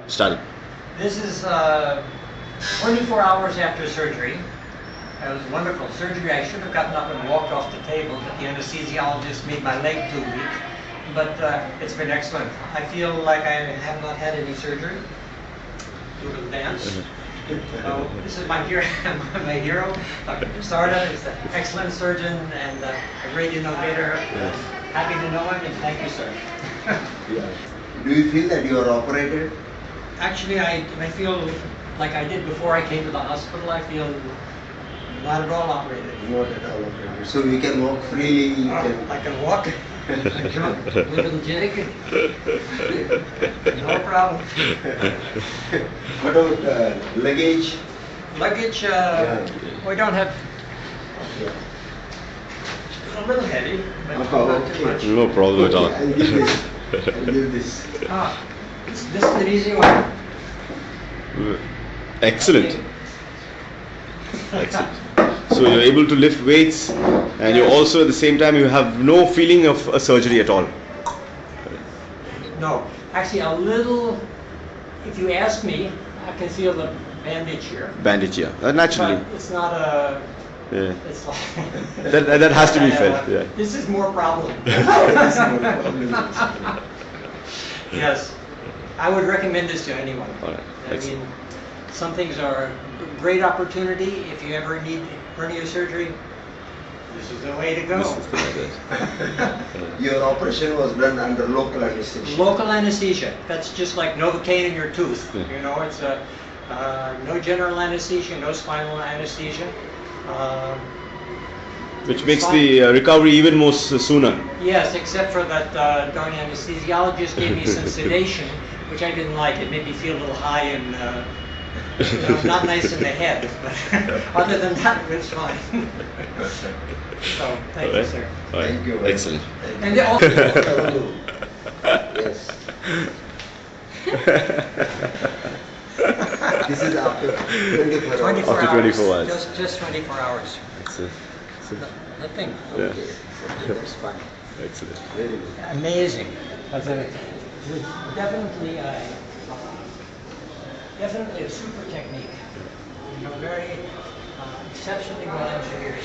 started? This is 24 hours after surgery. It was wonderful surgery. I should have gotten up and walked off the table, but the anesthesiologist made my leg too weak. But it's been excellent. I feel like I have not had any surgery. Do a little dance. So this is my hero, Dr. Desarda is an excellent surgeon and a great innovator. Happy to know him and thank you, sir. Do you feel that you are operated? Actually, I feel like I did before I came to the hospital. I feel not at all operated. Not at all operated. So you can walk freely. You can... I can walk. I jump, a little jig. No problem. What about luggage? Luggage, we don't have. A little heavy, but not too much. No problem at all. Okay, I'll give this. I'll give this. This is an easy one. Excellent. Excellent. So you're able to lift weights, and you also at the same time you have no feeling of a surgery at all. No, actually a little. If you ask me, I can feel the bandage here. Bandage, yeah. Naturally. But it's not a. Yeah. It's like That has to be felt. Yeah. This is more problem. Yes, I would recommend this to anyone. All right. I mean, some things are a great opportunity. If you ever need hernia surgery, this is the way to go. Your operation was done under local anesthesia. Local anesthesia. That's just like Novocaine in your tooth. You know, it's no general anesthesia, no spinal anesthesia. Which makes the recovery even more sooner. Yes, except for that darn anesthesiologist gave me some sedation, which I didn't like. It made me feel a little high and not nice in the head. But other than that, it was fine. So, thank you, sir. Thank you. Excellent. And they also Yes. This is after 24 hours. 24 After 24 hours. Just 24 hours. Excellent. Nothing. Yeah. Okay, that's fine. Excellent. Very good. Amazing. Definitely a super technique. You know, very exceptionally well engineered.